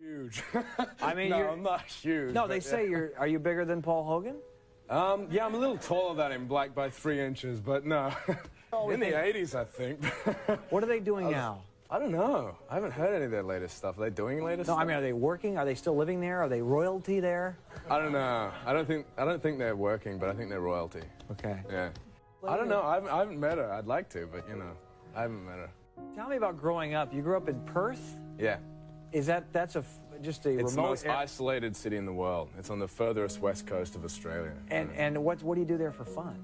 Huge. I mean, no, I'm not huge. No, they say yeah. are you bigger than Paul Hogan? Yeah, I'm a little taller than him, like by 3 inches, but no. In the 80s, I think. What are they doing now? I don't know. I haven't heard any of their latest stuff. Are they doing latest stuff? No, I mean, are they working? Are they still living there? Are they royalty there? I don't know. I don't think they're working, but I think they're royalty. Okay. Yeah. I don't know. I haven't met her. I'd like to, but you know, I haven't met her. Tell me about growing up. You grew up in Perth? Yeah. Is that's just a It's the remote most isolated city in the world. It's on the furthest west coast of Australia. And what do you do there for fun?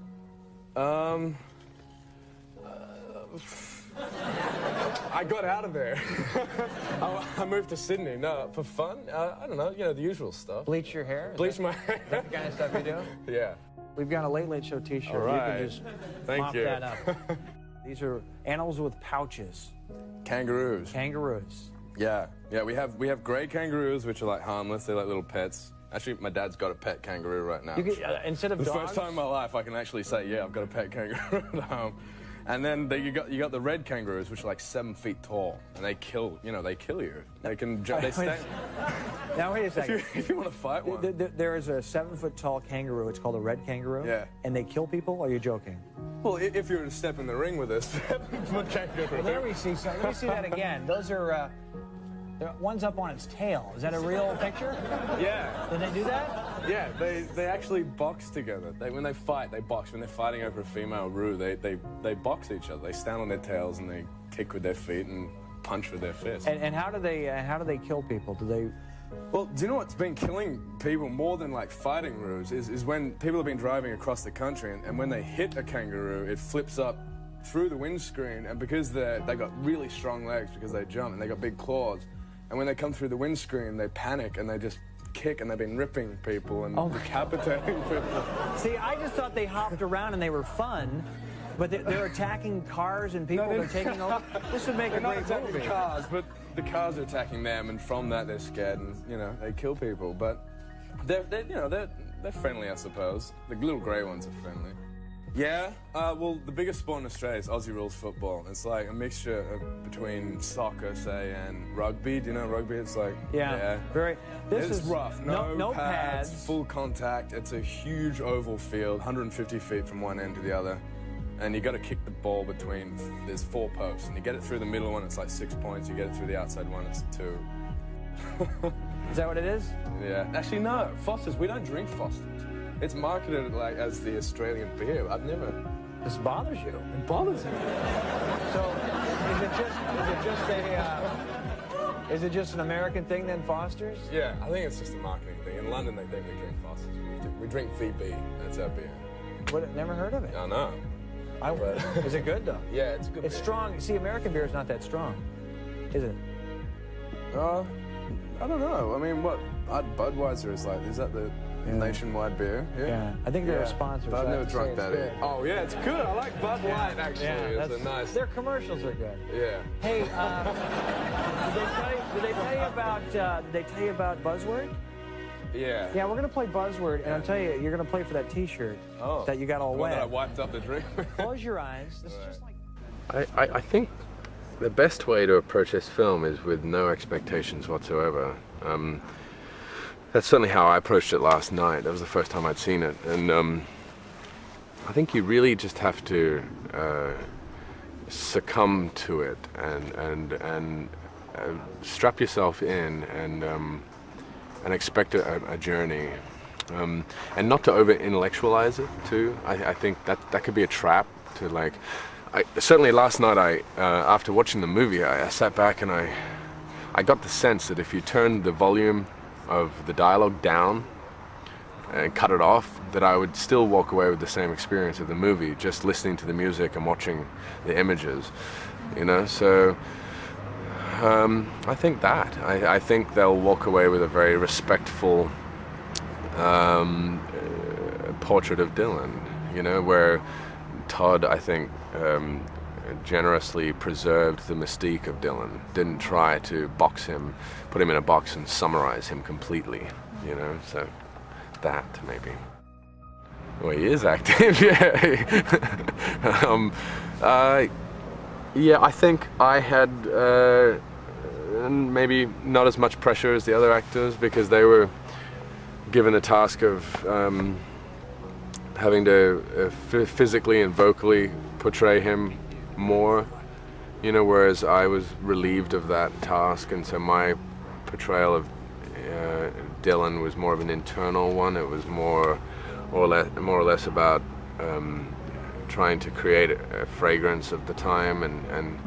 I got out of there. I moved to Sydney. No, for fun? I don't know. You know, the usual stuff. Bleach your hair? Bleach my hair. Is that the kind of stuff you do? Yeah. We've got a Late Late Show T-shirt. All right. You can just Thank you. that up. These are animals with pouches. Kangaroos. Kangaroos. Yeah. Yeah, we have gray kangaroos, which are like harmless. They're like little pets. Actually, my dad's got a pet kangaroo right now. You can, instead of the dogs? first time in my life I can actually say, yeah, I've got a pet kangaroo at home. And then you got the red kangaroos, which are like 7 feet tall, and they kill you. They can they stand. Now wait a second. If you want to fight one, there is a 7-foot-tall kangaroo. It's called a red kangaroo. Yeah. And they kill people. Or are you joking? well, if you were to step in the ring with us, 7-foot kangaroo. Well, there we see. So let me see that again. Those are. One's up on its tail. Is that a real picture? Yeah. Did they do that? Yeah, they actually box together. When they fight, they box. When they're fighting over a female roo, they box each other. They stand on their tails and they kick with their feet and punch with their fists. And how do they kill people? Do they? Well, do you know what's been killing people more than like fighting roos is when people have been driving across the country and when they hit a kangaroo, it flips up through the windscreen, and because they got really strong legs because they jump and they got big claws, and when they come through the windscreen, they panic and they just kick, and they've been ripping people and decapitating people. See, I just thought they hopped around and they were fun, but they're attacking cars and people. They're taking over. This would make a They're great not attacking movie. cars, but the cars are attacking them, and from that they're scared, and you know they kill people. But they're friendly, I suppose. The little grey ones are friendly. Yeah, well, the biggest sport in Australia is Aussie rules football. It's like a mixture between soccer, say, and rugby. Do you know rugby? It's like very. This is rough. No pads, full contact. It's a huge oval field, 150 feet from one end to the other, and you got to kick the ball between. There's 4 posts, and you get it through the middle one, it's like 6 points. You get it through the outside one, it's 2. Is that what it is? Yeah. Actually, no. Fosters. We don't drink Fosters. It's marketed like as the Australian beer. I've never. This bothers you. It bothers me. So, is it just an American thing then, Foster's? Yeah, I think it's just a marketing thing. In London, they think we drink Fosters. We drink VB. That's our beer. What? Never heard of it. I know. Is it good though? Yeah, it's good. It's beer. strong. See, American beer is not that strong, is it? I don't know. I mean, what Budweiser is like? Is that the nationwide beer? Yeah. I think they're a sponsor. But so I've I never have to say drunk it's that good. either. Oh yeah, it's good. I like Bud Light actually. It's a nice. Their commercials are good. Yeah. Hey, did they tell you about Buzzword? Yeah. Yeah, we're gonna play Buzzword, and I'll tell you, you're gonna play for that T-shirt that you got all the one wet. that I wiped up the drink. Close your eyes. This is just like. I think the best way to approach this film is with no expectations whatsoever. That's certainly how I approached it last night. That was the first time I'd seen it, and I think you really just have to succumb to it and strap yourself in and expect a journey, and not to over intellectualize it too. I think that could be a trap to like. Certainly last night, after watching the movie, I sat back and I got the sense that if you turned the volume of the dialogue down and cut it off, that I would still walk away with the same experience of the movie, just listening to the music and watching the images, you know. So I think I think they'll walk away with a very respectful portrait of Dylan, you know, where Todd, I think, generously preserved the mystique of Dylan, didn't try to box him, put him in a box and summarize him completely, you know, so that maybe. Well, he is active, yeah. Yeah, I think I had and maybe not as much pressure as the other actors, because they were given the task of having to physically and vocally portray him more, you know, whereas I was relieved of that task, and so my portrayal of Dylan was more of an internal one. It was more or less about trying to create a fragrance of the time and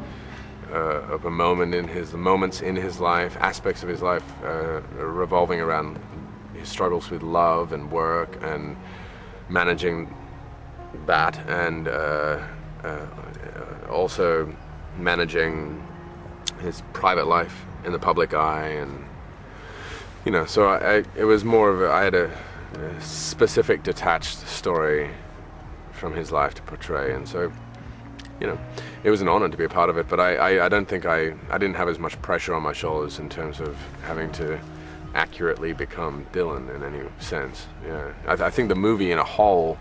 of a moment in his moments in his life, aspects of his life revolving around his struggles with love and work and managing that, and also managing his private life in the public eye. And you know, so it was more of I had a specific detached story from his life to portray, and so, you know, it was an honor to be a part of it. But I don't think I didn't have as much pressure on my shoulders in terms of having to accurately become Dylan in any sense. Yeah, I think the movie in a whole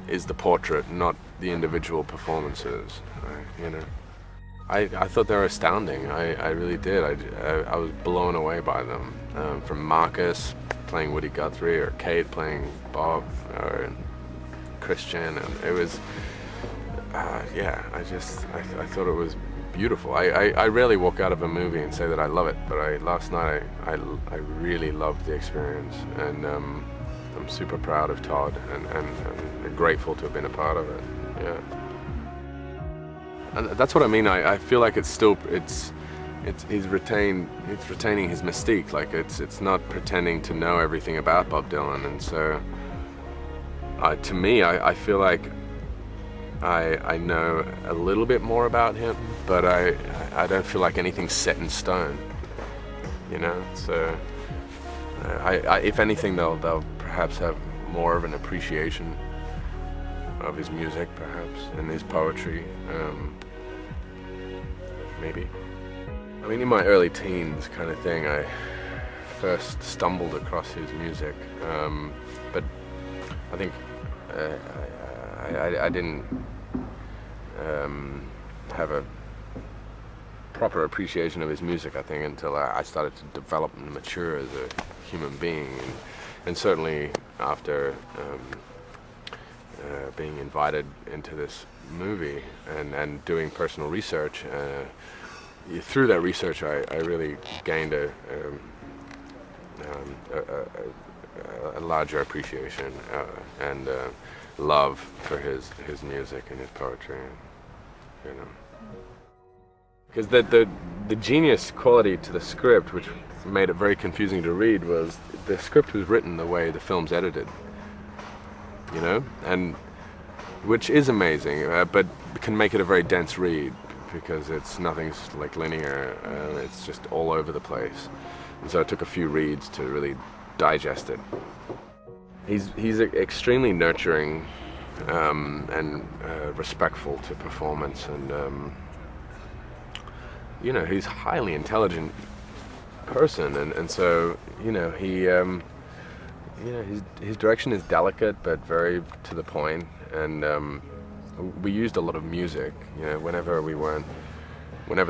is the portrait, not the individual performances. You know, I thought they were astounding. I really did. I was blown away by them. From Marcus playing Woody Guthrie, or Kate playing Bob, or Christian, and it was yeah, I thought it was beautiful. I rarely walk out of a movie and say that I love it, but last night I really loved the experience, and I'm super proud of Todd and grateful to have been a part of it. Yeah, and that's what I mean. I feel like he's retaining his mystique. Like it's not pretending to know everything about Bob Dylan, and so to me, I feel like I know a little bit more about him, but I don't feel like anything's set in stone, you know. So if anything, they'll perhaps have more of an appreciation of his music, perhaps, and his poetry, maybe. I mean, in my early teens kind of thing, I first stumbled across his music, but I think I didn't have a proper appreciation of his music, I think, until I started to develop and mature as a human being, and certainly after being invited into this movie and doing personal research. Through that research, I really gained a larger appreciation and love for his music and his poetry, you know. Because the genius quality to the script, which made it very confusing to read, was the script was written the way the film's edited, you know, and which is amazing, but can make it a very dense read, because nothing's like linear, it's just all over the place. And so it took a few reads to really digest it. He's extremely nurturing and respectful to performance, and you know, he's a highly intelligent person, and so, you know, his direction is delicate but very to the point, and we used a lot of music. You know, whenever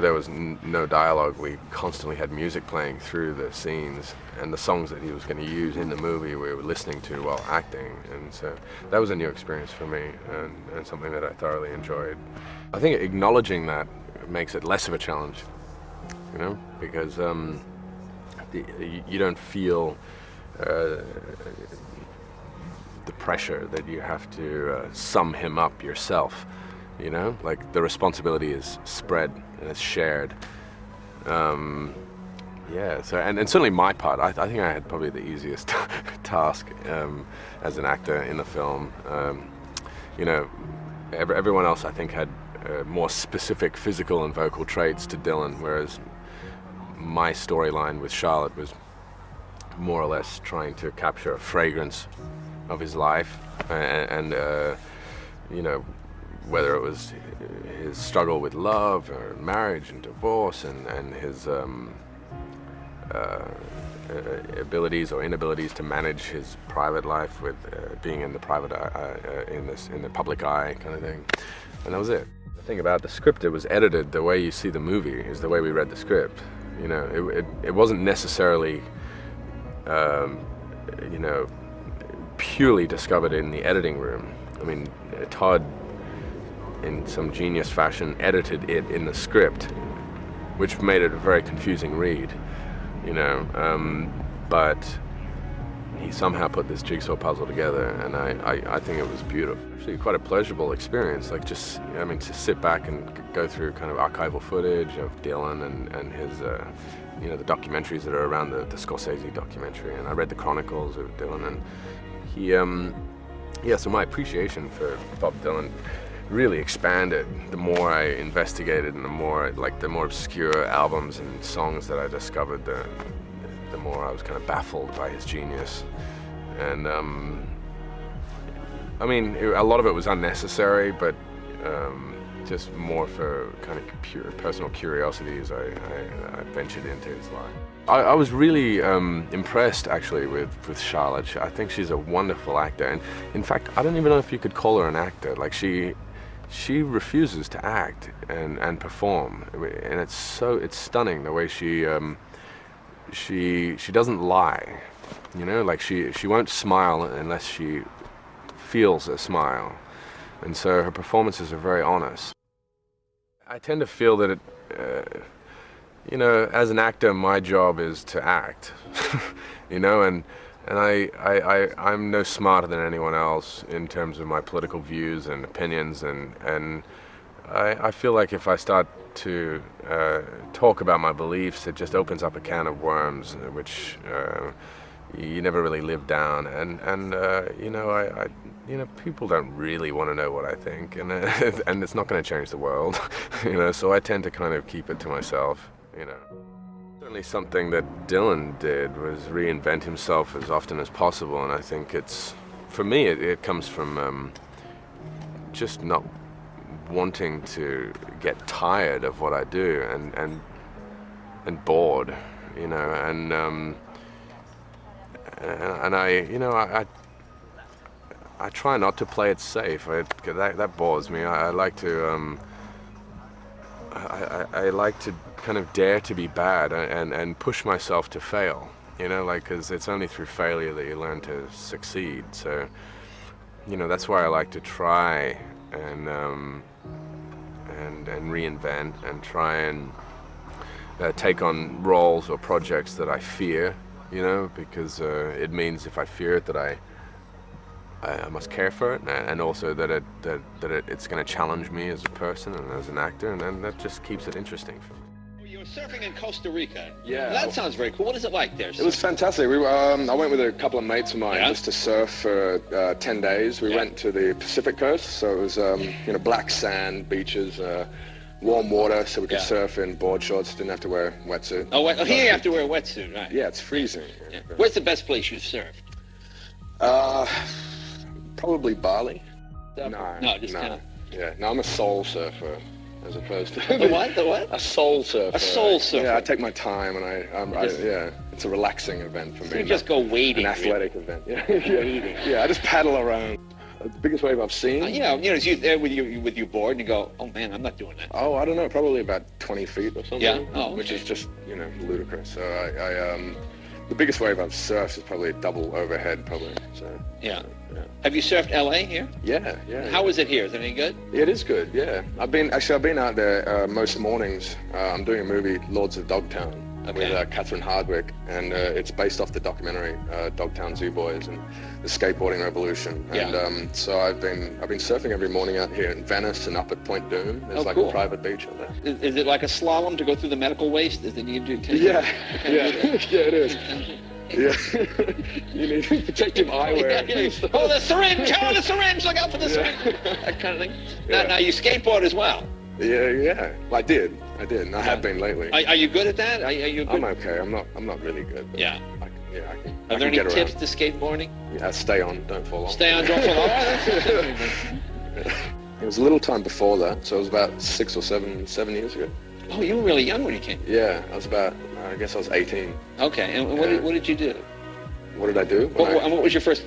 there was no dialogue, we constantly had music playing through the scenes, and the songs that he was going to use in the movie we were listening to while acting, and so that was a new experience for me, and something that I thoroughly enjoyed. I think acknowledging that makes it less of a challenge, you know, because you don't feel the pressure that you have to sum him up yourself, you know, like the responsibility is spread and it's shared. Yeah, so and certainly my part, I think I had probably the easiest task as an actor in the film. You know, everyone else I think had more specific physical and vocal traits to Dylan, whereas my storyline with Charlotte was more or less trying to capture a fragrance of his life, and you know, whether it was his struggle with love or marriage and divorce, and his abilities or inabilities to manage his private life with being in the in the public eye kind of thing, and that was it. The thing about the script, it was edited the way you see the movie is the way we read the script, You know, it wasn't necessarily, you know, purely discovered in the editing room. I mean, Todd, in some genius fashion, edited it in the script, which made it a very confusing read, you know, but he somehow put this jigsaw puzzle together, and I think it was beautiful. Actually quite a pleasurable experience, like just, I mean, to sit back and go through kind of archival footage of Dylan and his, you know, the documentaries that are around the Scorsese documentary, and I read the chronicles of Dylan, and he, yeah, so my appreciation for Bob Dylan really expanded the more I investigated, and the more obscure albums and songs that I discovered, the more I was kind of baffled by his genius. And I mean, a lot of it was unnecessary, but just more for kind of pure personal curiosities, I ventured into his life. I was really impressed, actually, with Charlotte. I think she's a wonderful actor, and in fact, I don't even know if you could call her an actor. Like, she refuses to act and perform, and it's stunning the way she doesn't lie, you know, like she won't smile unless she feels a smile, and so her performances are very honest. I tend to feel that you know, as an actor, my job is to act, you know, and I'm no smarter than anyone else in terms of my political views and opinions, and I feel like if I start to talk about my beliefs, it just opens up a can of worms, which you never really live down. And you know, you know, people don't really want to know what I think, and it's not going to change the world, you know. So I tend to kind of keep it to myself, you know. Certainly something that Dylan did was reinvent himself as often as possible, and I think for me, it comes from just not wanting to get tired of what I do and bored, you know, and I, you know, I try not to play it safe. That bores me. I like to I like to kind of dare to be bad and push myself to fail, you know, like, because it's only through failure that you learn to succeed. So, you know, that's why I like to try and reinvent and try and take on roles or projects that I fear, you know, because it means if I fear it that I must care for it, and also that it's going to challenge me as a person and as an actor, and then that just keeps it interesting for me. You were surfing in Costa Rica. Yeah. That sounds very cool. What is it like there? It was fantastic. I went with a couple of mates of mine just to surf for 10 days. We went to the Pacific coast, so it was you know, black sand, beaches, warm water, so we could surf in board shorts. Didn't have to wear a wetsuit. Oh, here you have to wear a wetsuit, right? Yeah, it's freezing. Yeah. Where's the best place you've surfed? Probably Bali. No, just kind of. Yeah, no, I'm a soul surfer as opposed to The what? The what? a soul surfer. A soul surfer. Yeah, I take my time, and yeah, it's a relaxing event for me. So you just go wading. An athletic event. Yeah, I just paddle around. The biggest wave I've seen. You know, you're there with your board, and you go, oh man, I'm not doing that. Oh, I don't know, probably about 20 feet or something. Yeah. Oh, okay. Which is just, you know, ludicrous. So the biggest wave I've surfed is probably a double overhead, probably. So. Yeah. Have you surfed LA here? Yeah. How is it here? Is it any good? It is good, yeah. I've been out there most mornings. I'm doing a movie, Lords of Dogtown, with Catherine Hardwicke, and it's based off the documentary Dogtown Zoo Boys and the skateboarding revolution. And so I've been surfing every morning out here in Venice and up at Point Doom. There's a private beach out there. Is it like a slalom to go through the medical waste? Is it need to take yeah, it is. Yeah, you need protective eyewear. Oh, the syringe! Oh, the syringe! Look out for the syringe! That kind of thing. Now you skateboard as well. Yeah. Well, I did, and I have been lately. Are you good at that? Are you good? I'm okay. I'm not really good. But yeah. I can. Are there any tips to skateboarding? Yeah, stay on, don't fall off. Stay on, don't fall off. It was a little time before that, so it was about 6 or 7 years ago. Oh, you were really young when you came. Yeah, I guess I was 18. Okay, and what did you do? What did I do? What was your first?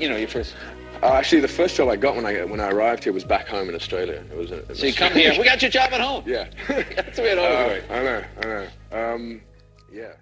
Actually, the first job I got when I arrived here was back home in Australia. It was. So you come here. We got your job at home. Yeah. That's the way it always works. I know. Yeah.